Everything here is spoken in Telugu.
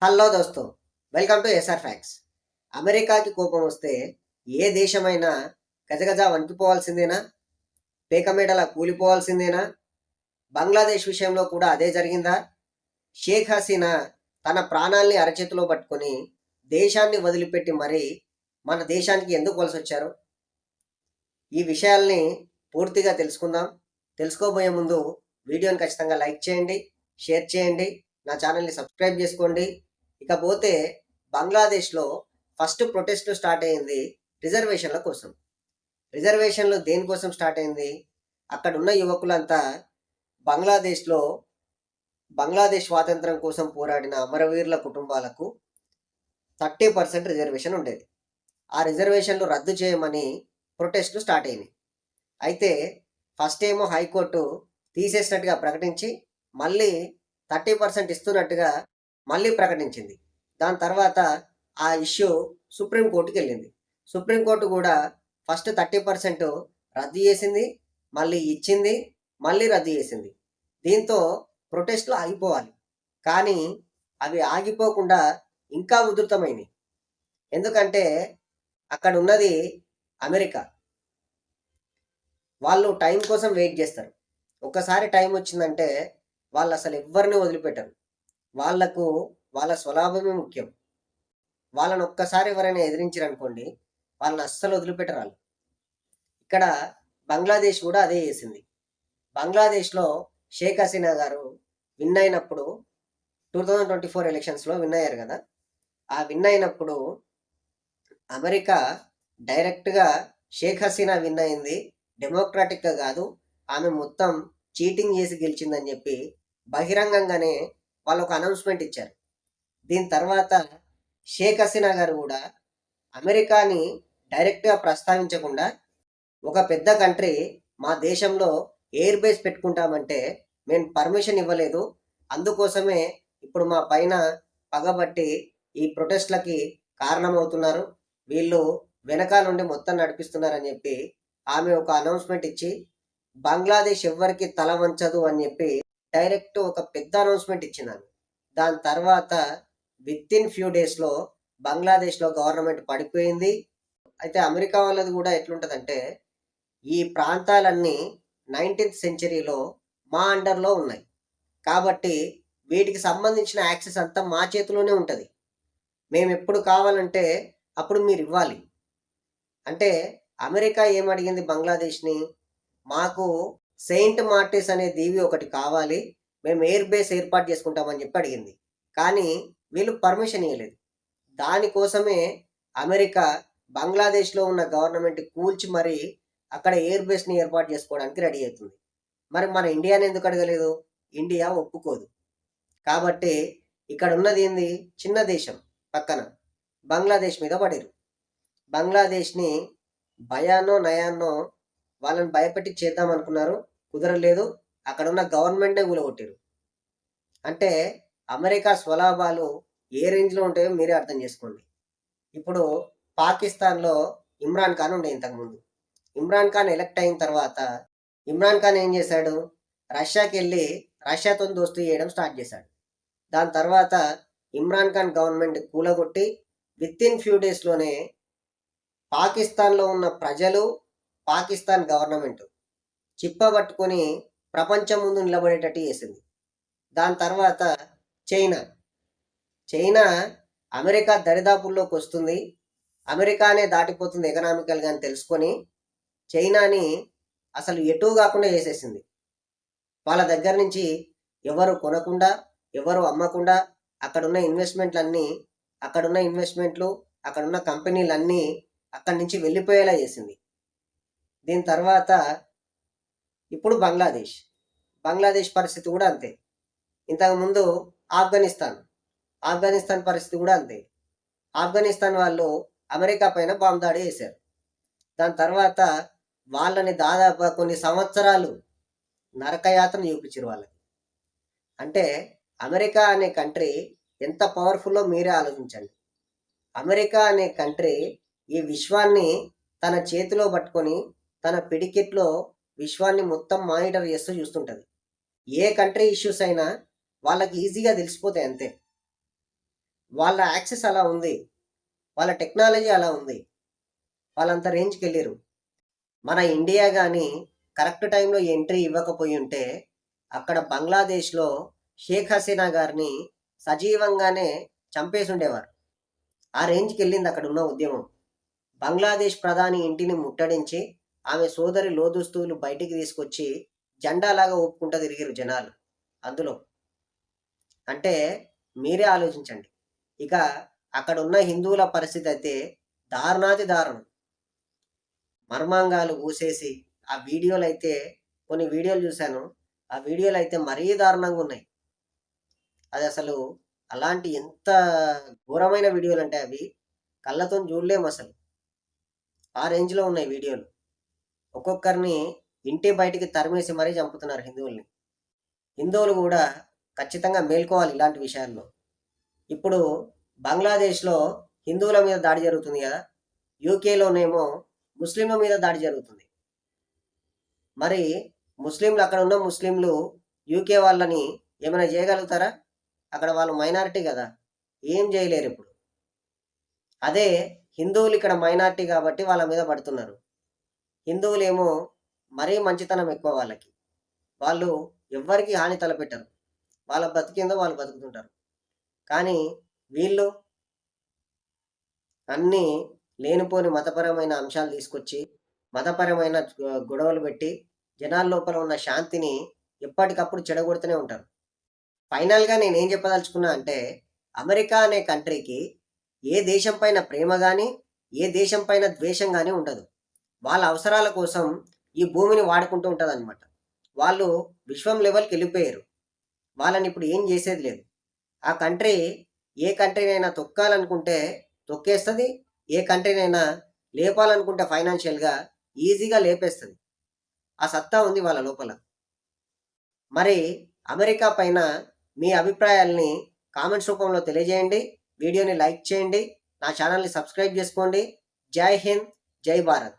హలో దోస్తో, వెల్కమ్ టు ఎస్ఆర్ ఫ్యాక్స్. అమెరికాకి కోపం వస్తే ఏ దేశమైనా గజగజ వణికిపోవాల్సిందేనా? పేకమేడలా కూలిపోవాల్సిందేనా? బంగ్లాదేశ్ విషయంలో కూడా అదే జరిగిందా? షేక్ హసీనా తన ప్రాణాల్ని అరచేతిలో పట్టుకొని దేశాన్ని వదిలిపెట్టి మరీ మన దేశానికి ఎందుకు వలస వచ్చారు? ఈ విషయాల్ని పూర్తిగా తెలుసుకుందాం. తెలుసుకోబోయే ముందు వీడియోని ఖచ్చితంగా లైక్ చేయండి, షేర్ చేయండి, నా ఛానల్ని సబ్స్క్రైబ్ చేసుకోండి. ఇకపోతే బంగ్లాదేశ్లో ఫస్ట్ ప్రొటెస్ట్ స్టార్ట్ అయింది రిజర్వేషన్ల కోసం. రిజర్వేషన్లు దేనికోసం స్టార్ట్ అయింది? అక్కడ ఉన్న యువకులంతా బంగ్లాదేశ్ స్వాతంత్రం కోసం పోరాడిన అమరవీరుల కుటుంబాలకు 30% రిజర్వేషన్ ఉండేది. ఆ రిజర్వేషన్లు రద్దు చేయమని ప్రొటెస్ట్లు స్టార్ట్ అయినాయి. అయితే ఫస్ట్ ఏమో హైకోర్టు తీసేసినట్టుగా ప్రకటించి మళ్ళీ 30% ఇస్తున్నట్టుగా మళ్ళీ ప్రకటించింది. దాని తర్వాత ఆ ఇష్యూ సుప్రీంకోర్టుకి వెళ్ళింది. సుప్రీంకోర్టు కూడా ఫస్ట్ 30% రద్దు చేసింది, మళ్ళీ ఇచ్చింది, మళ్ళీ రద్దు చేసింది. దీంతో ప్రొటెస్ట్లు ఆగిపోవాలి, కానీ అవి ఆగిపోకుండా ఇంకా ఉధృతమైనవి. ఎందుకంటే అక్కడ ఉన్నది అమెరికా. వాళ్ళు టైం కోసం వెయిట్ చేస్తారు. ఒకసారి టైం వచ్చిందంటే వాళ్ళు అసలు ఎవరిని వదిలిపెట్టరు. వాళ్లకు వాళ్ళ స్వలాభమే ముఖ్యం. వాళ్ళని ఒక్కసారి ఎవరైనా ఎదిరించారనుకోండి, వాళ్ళని అస్సలు వదిలిపెట్టరు వాళ్ళు. ఇక్కడ బంగ్లాదేశ్ కూడా అదే చేసింది. బంగ్లాదేశ్లో షేక్ హసీనా గారు విన్ అయినప్పుడు 2024 ఎలక్షన్స్లో విన్ అయ్యారు కదా. ఆ విన్ అయినప్పుడు అమెరికా డైరెక్ట్గా షేక్ హసీనా విన్ అయింది, డెమోక్రాటిక్గా కాదు, ఆమె మొత్తం చీటింగ్ చేసి గెలిచిందని చెప్పి బహిరంగంగానే వాళ్ళు ఒక అనౌన్స్మెంట్ ఇచ్చారు. దీని తర్వాత షేక్ హసీనా గారు కూడా అమెరికాని డైరెక్ట్గా ప్రస్తావించకుండా ఒక పెద్ద కంట్రీ మా దేశంలో ఎయిర్ బేస్ పెట్టుకుంటామంటే మేము పర్మిషన్ ఇవ్వలేదు, అందుకోసమే ఇప్పుడు మా పైన పగబట్టి ఈ ప్రొటెస్ట్లకి కారణమవుతున్నారు, వీళ్ళు వెనకాల నుండి మొత్తం నడిపిస్తున్నారని చెప్పి ఆమె ఒక అనౌన్స్మెంట్ ఇచ్చి బంగ్లాదేశ్ ఎవ్వరికి తల వంచదు అని చెప్పి డైరెక్ట్ ఒక పెద్ద అనౌన్స్మెంట్ ఇచ్చినాను. దాని తర్వాత విత్ ఇన్ ఫ్యూ డేస్లో బంగ్లాదేశ్లో గవర్నమెంట్ పడిపోయింది. అయితే అమెరికా వాళ్ళది కూడా ఎట్లుంటుందంటే, ఈ ప్రాంతాలన్నీ 19th సెంచరీలో మా అండర్లో ఉన్నాయి కాబట్టి వీటికి సంబంధించిన యాక్సెస్ అంతా మా చేతిలోనే ఉంటుంది. మేము ఎప్పుడు కావాలంటే అప్పుడు మీరు ఇవ్వాలి. అంటే అమెరికా ఏమడిగింది బంగ్లాదేశ్ని? మాకు సెయింట్ మార్టిస్ అనే దీవి ఒకటి కావాలి, మేము ఎయిర్ బేస్ ఏర్పాటు చేసుకుంటామని చెప్పి అడిగింది. కానీ వీళ్ళు పర్మిషన్ ఇవ్వలేదు. దానికోసమే అమెరికా బంగ్లాదేశ్లో ఉన్న గవర్నమెంట్ కూల్చి మరి అక్కడ ఎయిర్ బేస్ని ఏర్పాటు చేసుకోవడానికి రెడీ అవుతుంది. మరి మన ఇండియాని ఎందుకు అడగలేదు? ఇండియా ఒప్పుకోదు. కాబట్టి ఇక్కడ ఉన్నది ఏంది? చిన్న దేశం పక్కన బంగ్లాదేశ్ మీద పడారు. బంగ్లాదేశ్ని భయాన్నో నయాన్నో వాళ్ళని భయపెట్టి చేద్దాం అనుకున్నారు, కుదరలేదు. అక్కడ ఉన్న గవర్నమెంటే కూలగొట్టారు. అంటే అమెరికా స్వలాభాలు ఏ రేంజ్లో ఉంటాయో మీరే అర్థం చేసుకోండి. ఇప్పుడు పాకిస్తాన్లో ఇమ్రాన్ ఖాన్ ఉండే ఇంతకుముందు. ఇమ్రాన్ ఖాన్ ఎలక్ట్ అయిన తర్వాత ఇమ్రాన్ ఖాన్ ఏం చేశాడు? రష్యాకి వెళ్ళి రష్యాతో దోస్తీ చేయడం స్టార్ట్ చేశాడు. దాని తర్వాత ఇమ్రాన్ ఖాన్ గవర్నమెంట్ కూలగొట్టి విత్ ఇన్ ఫ్యూ డేస్లోనే పాకిస్తాన్లో ఉన్న ప్రజలు, పాకిస్తాన్ గవర్నమెంట్ చిప్పబట్టుకొని ప్రపంచం ముందు నిలబడేటట్టు చేసింది. దాని తర్వాత చైనా అమెరికా దరిదాపుల్లోకి వస్తుంది, అమెరికానే దాటిపోతుంది ఎకనామికల్గా అని తెలుసుకొని చైనాని అసలు ఎటూ కాకుండా చేసేసింది. వాళ్ళ దగ్గర నుంచి ఎవరు కొనకుండా, ఎవరు అమ్మకుండా అక్కడున్న ఇన్వెస్ట్మెంట్లు, అక్కడున్న కంపెనీలన్నీ అక్కడి నుంచి వెళ్ళిపోయేలా చేసింది. దీని తర్వాత ఇప్పుడు బంగ్లాదేశ్ పరిస్థితి కూడా అంతే. ఇంతకుముందు ఆఫ్ఘనిస్తాన్ పరిస్థితి కూడా అంతే. ఆఫ్ఘనిస్తాన్ వాళ్ళు అమెరికా పైన బాంబు దాడి చేశారు. దాని తర్వాత వాళ్ళని దాదాపు కొన్ని సంవత్సరాలు నరకయాతన చూపించారు వాళ్ళకి. అంటే అమెరికా అనే కంట్రీ ఎంత పవర్ఫుల్లో మీరే ఆలోచించండి. అమెరికా అనే కంట్రీ ఈ విశ్వాన్ని తన చేతిలో పట్టుకొని తన పిడికిట్లో విశ్వాన్ని మొత్తం మానిటర్ చేస్తూ చూస్తుంటుంది. ఏ కంట్రీ ఇష్యూస్ అయినా వాళ్ళకి ఈజీగా తెలిసిపోతాయి అంతే. వాళ్ళ యాక్సెస్ అలా ఉంది, వాళ్ళ టెక్నాలజీ అలా ఉంది, వాళ్ళంత రేంజ్కి వెళ్ళారు. మన ఇండియా కానీ కరెక్ట్ టైంలో ఎంట్రీ ఇవ్వకపోయి ఉంటే అక్కడ బంగ్లాదేశ్లో షేక్ హసీనా గారిని సజీవంగానే చంపేసి ఉండేవారు. ఆ రేంజ్కి వెళ్ళింది అక్కడ ఉన్న ఉద్యమం. బంగ్లాదేశ్ ప్రధాని ఇంటిని ముట్టడించి ఆమె సోదరి లోదుస్తువులు బయటికి తీసుకొచ్చి జెండాలాగా ఊపుకుంటూ తిరిగిరు జనాలు అందులో. అంటే మీరే ఆలోచించండి. ఇక అక్కడ ఉన్న హిందువుల పరిస్థితి అయితే దారుణాతి దారుణం. మర్మాంగాలు ఊసేసి ఆ వీడియోలు అయితే, కొన్ని వీడియోలు చూశాను, ఆ వీడియోలు అయితే మరీ దారుణంగా ఉన్నాయి. అది అసలు అలాంటి ఎంత ఘోరమైన వీడియోలు అంటే అవి కళ్ళతో చూడలేము అసలు. ఆ రేంజ్లో ఉన్నాయి వీడియోలు. ఒక్కొక్కరిని ఇంటి బయటికి తరిమేసి మరీ చంపుతున్నారు హిందువుల్ని. హిందువులు కూడా ఖచ్చితంగా మేల్కోవాలి ఇలాంటి విషయాల్లో. ఇప్పుడు బంగ్లాదేశ్లో హిందువుల మీద దాడి జరుగుతుంది కదా, యూకేలోనేమో ముస్లింల మీద దాడి జరుగుతుంది. మరి ముస్లింలు, అక్కడ ఉన్న ముస్లింలు యూకే వాళ్ళని ఏమైనా చేయగలుగుతారా? అక్కడ వాళ్ళు మైనారిటీ కదా, ఏం చేయలేరు ఇప్పుడు. అదే హిందువులు ఇక్కడ మైనారిటీ కాబట్టి వాళ్ళ మీద పడుతున్నారు. హిందువులేమో మరీ మంచితనం ఎక్కువ వాళ్ళకి, వాళ్ళు ఎవ్వరికి హాని తలపెట్టరు, వాళ్ళ బతికేందో వాళ్ళు బతుకుతుంటారు. కానీ వీళ్ళు అన్నీ లేనిపోని మతపరమైన అంశాలు తీసుకొచ్చి మతపరమైన గొడవలు పెట్టి జనాల లోపల ఉన్న శాంతిని ఎప్పటికప్పుడు చెడగొడుతూనే ఉంటారు. ఫైనల్గా నేనేం చెప్పదలుచుకున్నా అంటే, అమెరికా అనే కంట్రీకి ఏ దేశం పైన ప్రేమ కానీ ఏ దేశం పైన ద్వేషం కానీ ఉండదు. వాళ్ళ అవసరాల కోసం ఈ భూమిని వాడుకుంటూ ఉంటుంది అనమాట. వాళ్ళు విశ్వం లెవెల్కి వెళ్ళిపోయారు. వాళ్ళని ఇప్పుడు ఏం చేసేది లేదు. ఆ కంట్రీ ఏ కంట్రీనైనా తొక్కాలనుకుంటే తొక్కేస్తుంది, ఏ కంట్రీనైనా లేపాలనుకుంటే ఫైనాన్షియల్గా ఈజీగా లేపేస్తుంది. ఆ సత్తా ఉంది వాళ్ళ లోపల. మరి అమెరికా పైన మీ అభిప్రాయాల్ని కామెంట్స్ రూపంలో తెలియజేయండి. వీడియోని లైక్ చేయండి, నా ఛానల్ని సబ్స్క్రైబ్ చేసుకోండి. జై హింద్, జై భారత్.